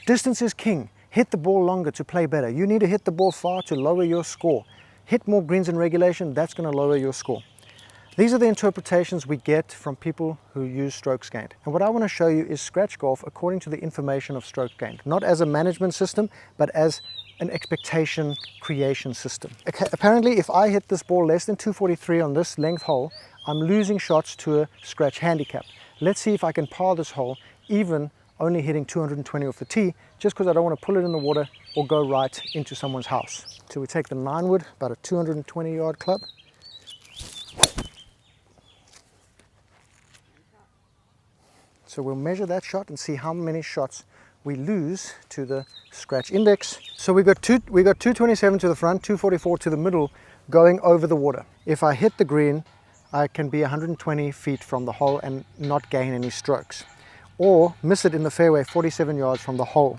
Distance is king. Hit the ball longer to play better. You need to hit the ball far to lower your score. Hit more greens in regulation, that's going to lower your score. These are the interpretations we get from people who use strokes gained. And what I want to show you is scratch golf according to the information of strokes gained. Not as a management system, but as an expectation creation system. Okay, apparently, if I hit this ball less than 243 on this length hole, I'm losing shots to a scratch handicap. Let's see if I can par this hole, even only hitting 220 off the tee, just because I don't want to pull it in the water or go right into someone's house. So we take the 9-wood, about a 220-yard club. So we'll measure that shot and see how many shots we lose to the scratch index. So we got 227 to the front, 244 to the middle, going over the water. If I hit the green, I can be 120 feet from the hole and not gain any strokes. Or miss it in the fairway 47 yards from the hole.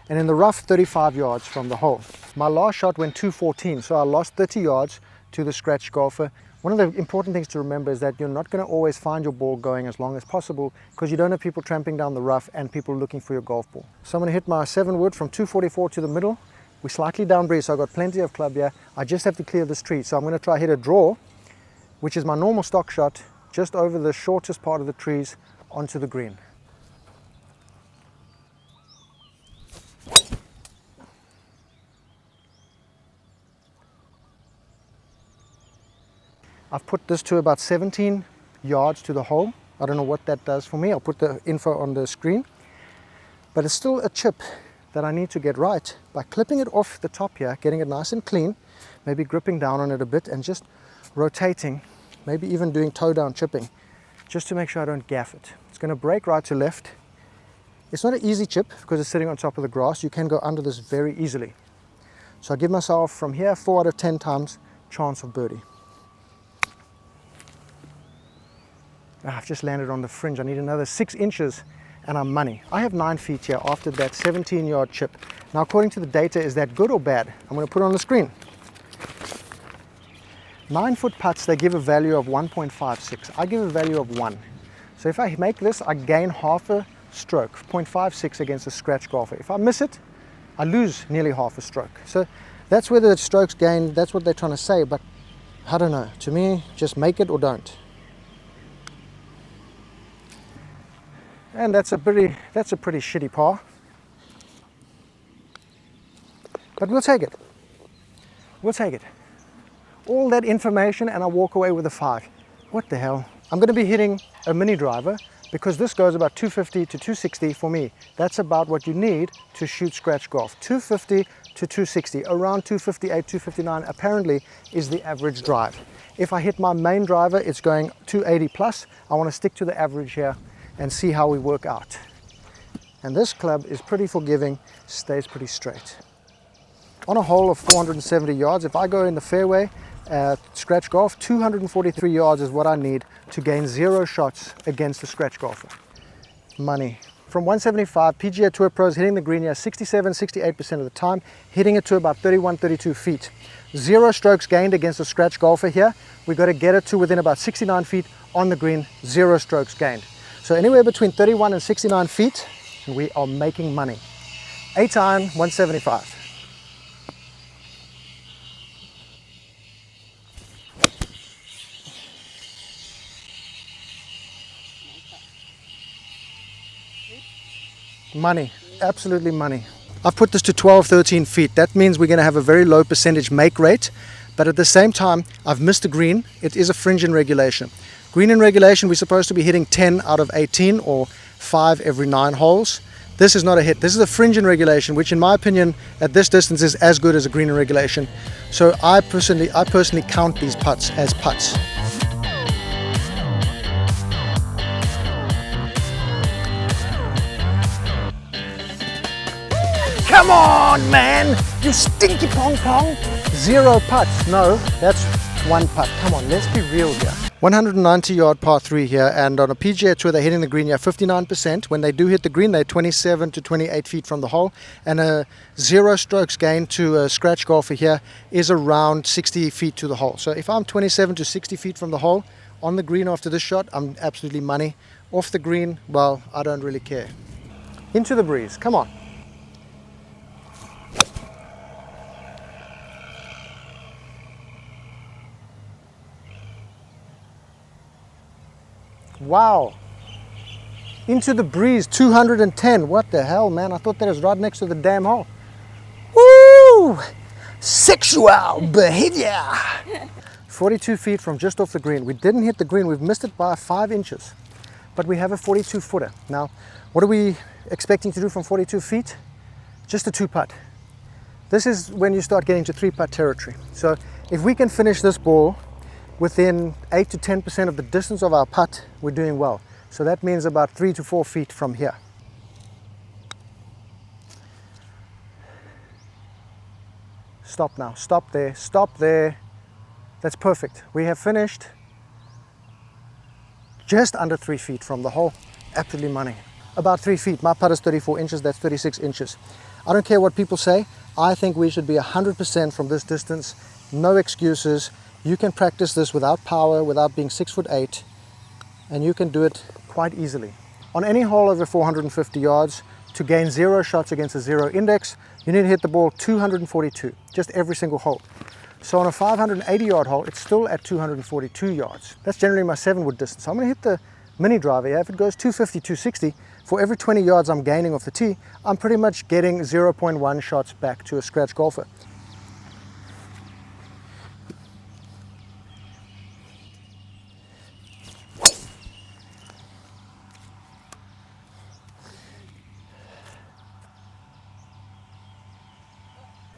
And in the rough 35 yards from the hole. My last shot went 214, so I lost 30 yards to the scratch golfer. One of the important things to remember is that you're not going to always find your ball going as long as possible, because you don't have people tramping down the rough and people looking for your golf ball. So I'm going to hit my 7-wood from 244 to the middle. We're slightly down breeze, so I've got plenty of club here. I just have to clear this tree. So I'm going to try hit a draw, which is my normal stock shot, just over the shortest part of the trees onto the green. I've put this to about 17 yards to the hole. I don't know what that does for me. I'll put the info on the screen. But it's still a chip that I need to get right by clipping it off the top here, getting it nice and clean, maybe gripping down on it a bit and just rotating, maybe even doing toe down chipping, just to make sure I don't gaff it. It's going to break right to left. It's not an easy chip because it's sitting on top of the grass. You can go under this very easily. So I give myself from here 4 out of 10 times chance of birdie. I've just landed on the fringe. I need another 6 inches and I'm money. I have 9 feet here after that 17-yard chip. Now, according to the data, is that good or bad? I'm going to put it on the screen. 9-foot putts, they give a value of 1.56. I give a value of 1. So if I make this, I gain half a stroke, 0.56 against a scratch golfer. If I miss it, I lose nearly half a stroke. So that's where the strokes gain, that's what they're trying to say, but I don't know. To me, just make it or don't. And that's a pretty shitty par. But we'll take it. We'll take it. All that information and I walk away with a 5. What the hell? I'm going to be hitting a mini driver because this goes about 250 to 260 for me. That's about what you need to shoot scratch golf. 250 to 260, around 258, 259 apparently is the average drive. If I hit my main driver, it's going 280 plus. I want to stick to the average here and see how we work out. And this club is pretty forgiving, stays pretty straight. On a hole of 470 yards, if I go in the fairway at scratch golf, 243 yards is what I need to gain 0 shots against the scratch golfer. Money. From 175, PGA Tour pros hitting the green here 67, 68% of the time, hitting it to about 31, 32 feet. 0 strokes gained against a scratch golfer here. We've got to get it to within about 69 feet on the green, 0 strokes gained. So anywhere between 31 and 69 feet, and we are making money. 8-iron, 175. Money, absolutely money. I've put this to 12, 13 feet. That means we're going to have a very low percentage make rate, but at the same time, I've missed a green. It is a fringe in regulation. Green in regulation, we're supposed to be hitting 10 out of 18 or 5 every 9 holes. This is not a hit. This is a fringe in regulation, which in my opinion, at this distance is as good as a green in regulation. So I personally count these putts as putts. Come on, man! You stinky pong pong! 0 putts. No, that's 1 putt. Come on, let's be real here. 190-yard par 3 here, and on a PGA Tour, they're hitting the green here 59%. When they do hit the green, they're 27 to 28 feet from the hole, and a 0 strokes gain to a scratch golfer here is around 60 feet to the hole. So if I'm 27 to 60 feet from the hole, on the green after this shot, I'm absolutely money. Off the green, well, I don't really care. Into the breeze, come on. Wow. Into the breeze, 210. What the hell, man? I thought that was right next to the damn hole. Woo! Sexual behavior. 42 feet from just off the green. We didn't hit the green. We've missed it by 5 inches. But we have a 42 footer. Now, what are we expecting to do from 42 feet? Just a 2-putt. This is when you start getting to 3-putt territory. So if we can finish this ball within 8 to 10% of the distance of our putt, we're doing well. So that means about 3 to 4 feet from here. Stop now, stop there, stop there. That's perfect. We have finished just under 3 feet from the hole. Absolutely money. About 3 feet. My putt is 34 inches, that's 36 inches. I don't care what people say. I think we should be 100% from this distance. No excuses. You can practice this without power, without being 6'8", and you can do it quite easily. On any hole over 450 yards, to gain 0 shots against a 0 index, you need to hit the ball 242, just every single hole. So on a 580-yard hole, it's still at 242 yards. That's generally my 7-wood distance. So I'm going to hit the mini driver here. If it goes 250, 260, for every 20 yards I'm gaining off the tee, I'm pretty much getting 0.1 shots back to a scratch golfer.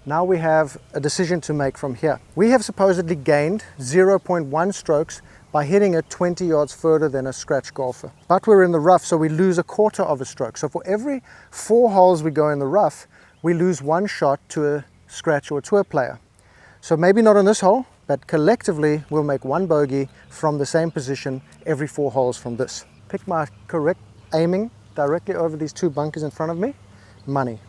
Now we have a decision to make from here. We have supposedly gained 0.1 strokes by hitting it 20 yards further than a scratch golfer. But we're in the rough, so we lose a quarter of a stroke. So for every 4 holes we go in the rough, we lose 1 shot to a scratch or a tour player. So maybe not on this hole, but collectively we'll make 1 bogey from the same position every 4 holes from this. Pick my correct aiming directly over these 2 bunkers in front of me. Money.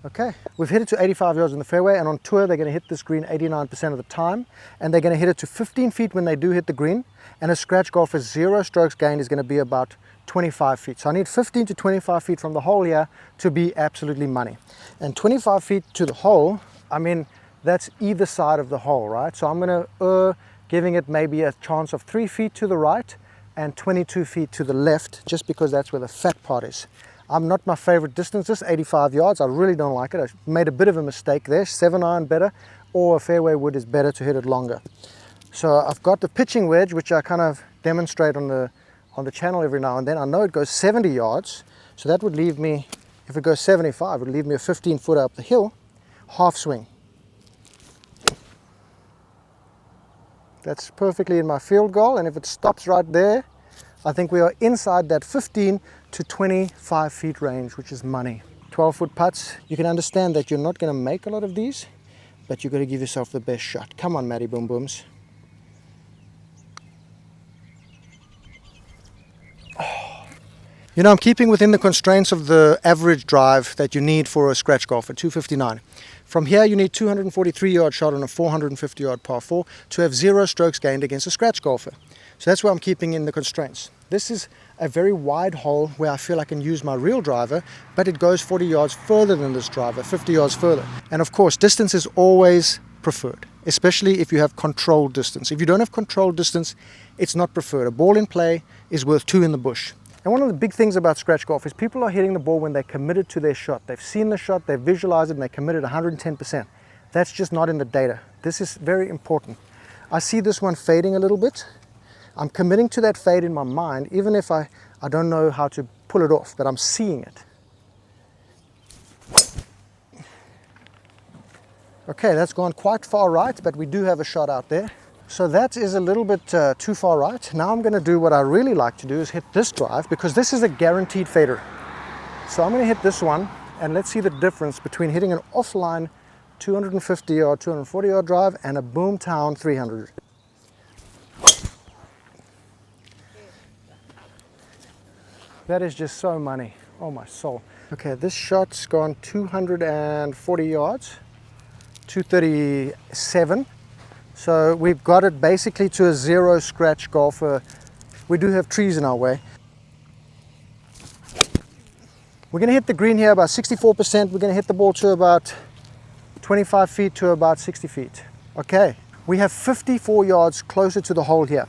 Okay, we've hit it to 85 yards in the fairway, and on tour they're going to hit this green 89% of the time, and they're going to hit it to 15 feet when they do hit the green, and a scratch golfer's 0 strokes gained is going to be about 25 feet. So I need 15 to 25 feet from the hole here to be absolutely money. And 25 feet to the hole, I mean, that's either side of the hole, right? So I'm going to giving it maybe a chance of 3 feet to the right and 22 feet to the left, just because that's where the fat part is. I'm not my favorite distance, this 85 yards. I really don't like it. I made a bit of a mistake there. 7-iron better, or a fairway wood is better to hit it longer. So I've got the pitching wedge, which I kind of demonstrate on the channel every now and then. I know it goes 70 yards, so that would leave me, if it goes 75, it would leave me a 15-footer up the hill, half swing. That's perfectly in my field goal, and if it stops right there, I think we are inside that 15 to 25 feet range, which is money. 12-foot putts, you can understand that you're not going to make a lot of these, but you've got to give yourself the best shot. Come on, Matty Boom Booms. Oh. You know, I'm keeping within the constraints of the average drive that you need for a scratch golfer, 259. From here, you need 243-yard shot on a 450-yard par 4 to have 0 strokes gained against a scratch golfer. So that's where I'm keeping in the constraints. This is a very wide hole where I feel I can use my real driver, but it goes 40 yards further than this driver, 50 yards further. And of course, distance is always preferred, especially if you have controlled distance. If you don't have controlled distance, it's not preferred. A ball in play is worth 2 in the bush. And one of the big things about scratch golf is people are hitting the ball when they're committed to their shot. They've seen the shot, they've visualized it, and they're committed 110%. That's just not in the data. This is very important. I see this one fading a little bit. I'm committing to that fade in my mind, even if I don't know how to pull it off, but I'm seeing it. Okay, that's gone quite far right, but we do have a shot out there. So that is a little bit too far right. Now I'm going to do what I really like to do, is hit this drive, because this is a guaranteed fader. So I'm going to hit this one, and let's see the difference between hitting an offline 250 or 240 yard drive and a Boomtown 300. That is just so money. Oh my soul. Okay, this shot's gone 240 yards, 237. So we've got it basically to a 0 scratch golfer. We do have trees in our way. We're going to hit the green here about 64%. We're going to hit the ball to about 25 feet to about 60 feet. Okay, we have 54 yards closer to the hole here.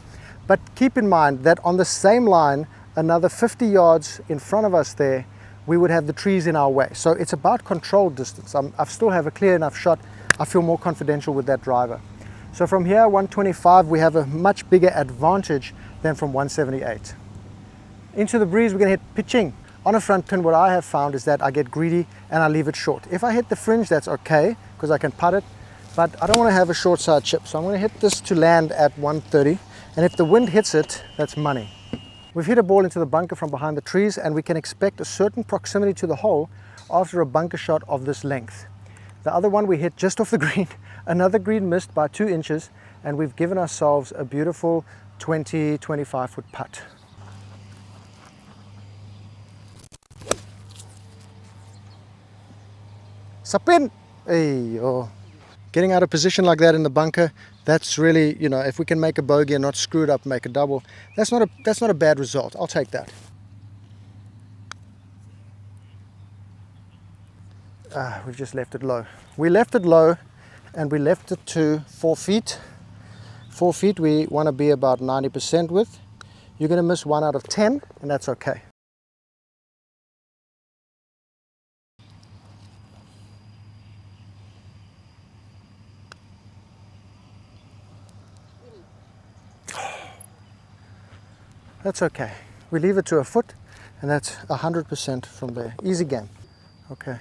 But keep in mind that on the same line, another 50 yards in front of us there, we would have the trees in our way. So it's about controlled distance. I still have a clear enough shot. I feel more confidential with that driver. So from here, 125, we have a much bigger advantage than from 178. Into the breeze, we're going to hit pitching. On a front pin, what I have found is that I get greedy and I leave it short. If I hit the fringe, that's okay, because I can putt it, but I don't want to have a short side chip. So I'm going to hit this to land at 130, and if the wind hits it, that's money. We've hit a ball into the bunker from behind the trees, and we can expect a certain proximity to the hole after a bunker shot of this length. The other one we hit just off the green, another green missed by 2 inches, and we've given ourselves a beautiful 20-25 foot putt. Sapin! Hey, oh. Getting out of position like that in the bunker, that's really, you know, if we can make a bogey and not screw it up, make a double, that's not a bad result. I'll take that. We've just left it low. We left it low, and we left it to 4 feet. 4 feet we want to be about 90% with. You're going to miss 1 out of 10, and that's okay. That's okay. We leave it to a foot, and that's 100% from there. Easy game. Okay.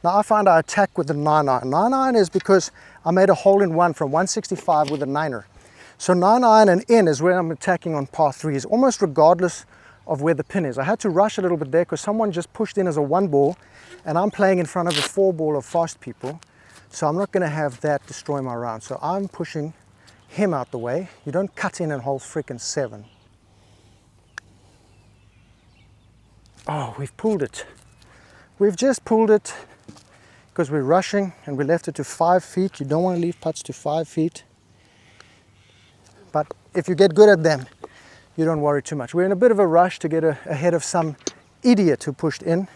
Now I find I attack with the 9-iron. 9-iron is because I made a hole in one from 165 with a 9er. So 9-iron and in is where I'm attacking on par 3s, almost regardless of where the pin is. I had to rush a little bit there because someone just pushed in as a 1 ball, and I'm playing in front of a 4 ball of fast people. So I'm not going to have that destroy my round. So I'm pushing him out the way. You don't cut in and hole freaking 7. Oh, we've pulled it. We've just pulled it because we're rushing and we left it to 5 feet. You don't want to leave putts to 5 feet. But if you get good at them, you don't worry too much. We're in a bit of a rush to get ahead of some idiot who pushed in.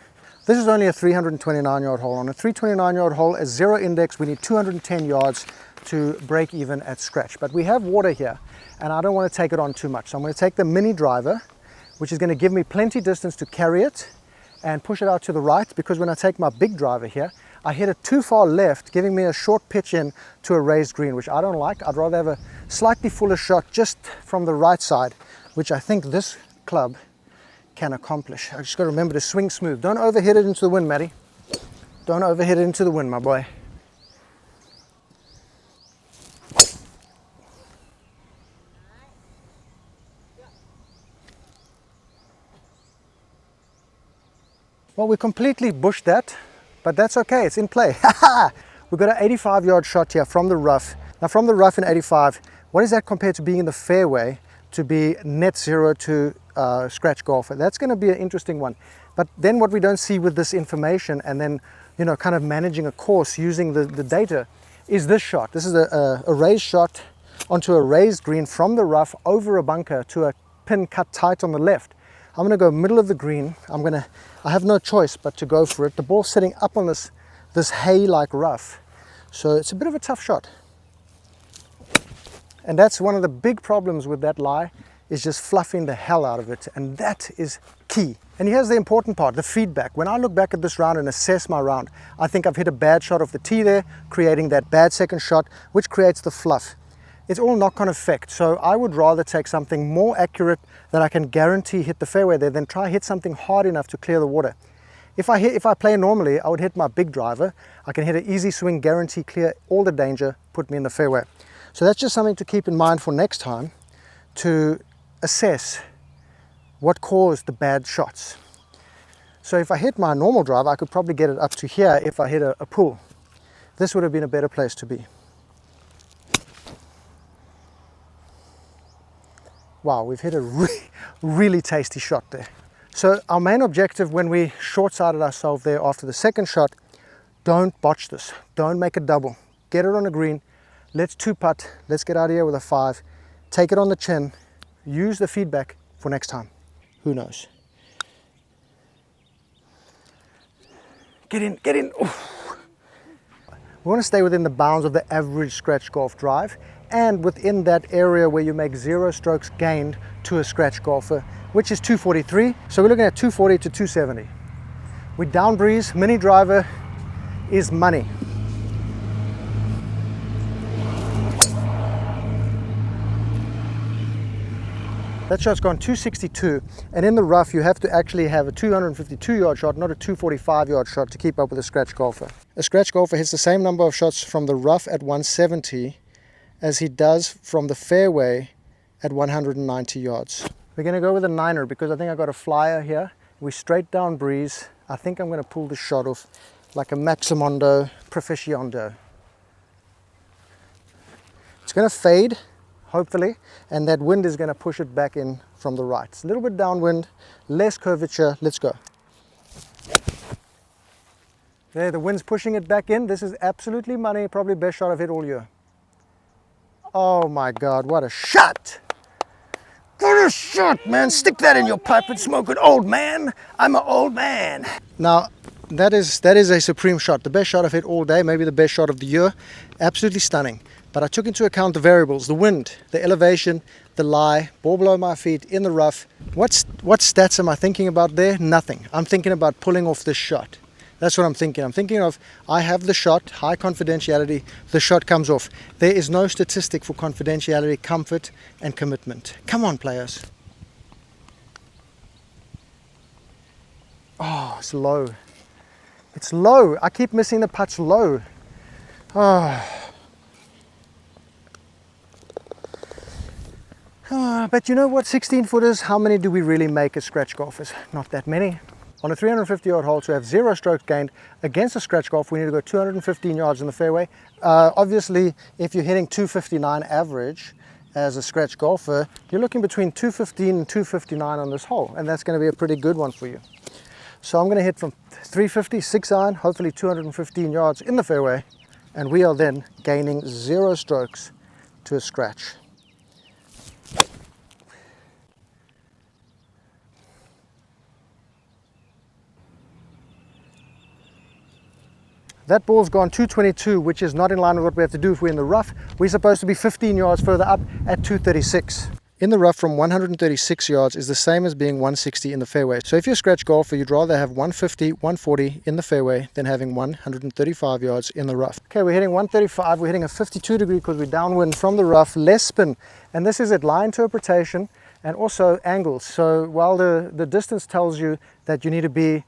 This is only a 329-yard hole. On a 329-yard hole, at 0 index, we need 210 yards to break even at scratch. But we have water here, and I don't want to take it on too much. So I'm going to take the mini driver, which is going to give me plenty distance to carry it and push it out to the right, because when I take my big driver here, I hit it too far left, giving me a short pitch in to a raised green, which I don't like. I'd rather have a slightly fuller shot just from the right side, which I think this club can accomplish. I just got to remember to swing smooth. Don't overhit it into the wind, Matty. Don't overhit it into the wind, my boy. Well, we completely bushed that, but that's okay, it's in play. We've got an 85-yard shot here from the rough. Now from the rough in 85, what is that compared to being in the fairway to be net zero to scratch golfer? That's going to be an interesting one. But then what we don't see with this information, and then, you know, kind of managing a course using the data, is this shot. This is a raised shot onto a raised green from the rough over a bunker to a pin cut tight on the left. I'm going to go middle of the green. I have no choice but to go for it. The ball's sitting up on this hay-like rough, so it's a bit of a tough shot. And that's one of the big problems with that lie, is just fluffing the hell out of it, and that is key. And here's the important part, the feedback. When I look back at this round and assess my round, I think I've hit a bad shot off the tee there, creating that bad second shot, which creates the fluff. It's all knock-on effect, so I would rather take something more accurate that I can guarantee hit the fairway there than try hit something hard enough to clear the water. If I play normally, I would hit my big driver. I can hit an easy swing, guarantee clear all the danger, put me in the fairway. So that's just something to keep in mind for next time, to assess what caused the bad shots. So if I hit my normal driver, I could probably get it up to here if I hit a pull. This would have been a better place to be. Wow, we've hit a really tasty shot there. So our main objective when we short-sighted ourselves there after the second shot Don't botch this. Don't make a double. Get it on a green. Let's 2-putt. Let's get out of here with a 5. Take it on the chin. Use the feedback for next time. Who knows? Get in, get in. Oof. We want to stay within the bounds of the average scratch golf drive and within that area where you make 0 strokes gained to a scratch golfer, which is 243. So we're looking at 240 to 270. We down breeze, mini driver is money. That shot's gone 262, and in the rough you have to actually have a 252-yard shot, not a 245-yard shot to keep up with a scratch golfer. A scratch golfer hits the same number of shots from the rough at 170 as he does from the fairway at 190 yards. We're going to go with a 9er because I think I got a flyer here. We straight down breeze. I think I'm going to pull the shot off like a Maximondo Proficiondo. It's going to fade, hopefully, and that wind is going to push it back in from the right. It's a little bit downwind, less curvature. Let's go. There, the wind's pushing it back in. This is absolutely money, probably best shot I've hit all year. Oh my God, what a shot! What a shot, man! Stick that in your pipe and smoke it, old man. I'm an old man. Now, that is a supreme shot. The best shot I've hit all day, maybe the best shot of the year. Absolutely stunning. But I took into account the variables, the wind, the elevation, the lie, ball below my feet, in the rough. What stats am I thinking about there? Nothing. I'm thinking about pulling off this shot. That's what I'm thinking. I'm thinking of, I have the shot, high confidentiality, the shot comes off. There is no statistic for confidentiality, comfort, and commitment. Come on, players. Oh, it's low. It's low. I keep missing the putts low. Oh. But you know what, 16-footers, how many do we really make as scratch golfers? Not that many. On a 350-yard hole to have 0 strokes gained against a scratch golf, we need to go 215 yards in the fairway. Obviously, if you're hitting 259 average as a scratch golfer, you're looking between 215 and 259 on this hole, and that's going to be a pretty good one for you. So I'm going to hit from 350, 6-iron, hopefully 215 yards in the fairway, and we are then gaining 0 strokes to a scratch. That ball's gone 222, which is not in line with what we have to do if we're in the rough. We're supposed to be 15 yards further up at 236. In the rough from 136 yards is the same as being 160 in the fairway. So if you're a scratch golfer, you'd rather have 150, 140 in the fairway than having 135 yards in the rough. Okay, we're hitting 135. We're hitting a 52 degree because we're downwind from the rough, less spin. And this is at lie interpretation and also angles. So while the distance tells you that you need to be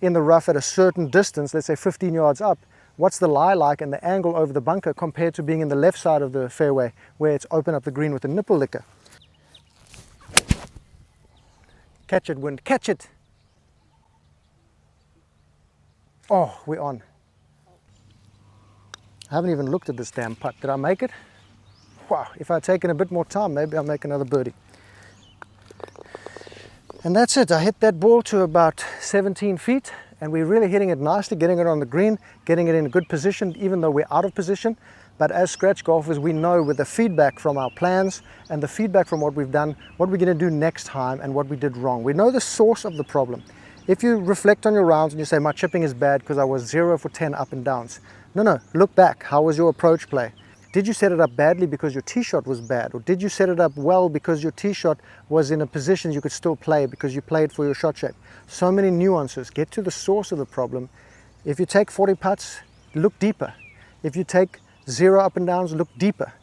in the rough at a certain distance, let's say 15 yards up, what's the lie like and the angle over the bunker compared to being in the left side of the fairway where it's open up the green with a nipple licker? Catch it, wind, catch it. Oh, we're on. I haven't even looked at this damn putt. Did I make it? Wow, if I'd taken a bit more time, maybe I'll make another birdie. And that's it. I hit that ball to about 17 feet and we're really hitting it nicely, getting it on the green, getting it in a good position even though we're out of position. But as scratch golfers, we know with the feedback from our plans and the feedback from what we've done, what we're going to do next time and what we did wrong. We know the source of the problem. If you reflect on your rounds and you say, my chipping is bad because I was 0 for 10 up and downs. No, look back. How was your approach play? Did you set it up badly because your tee shot was bad? Or did you set it up well because your tee shot was in a position you could still play because you played for your shot shape? So many nuances. Get to the source of the problem. If you take 40 putts, look deeper. If you take 0 up and downs, look deeper.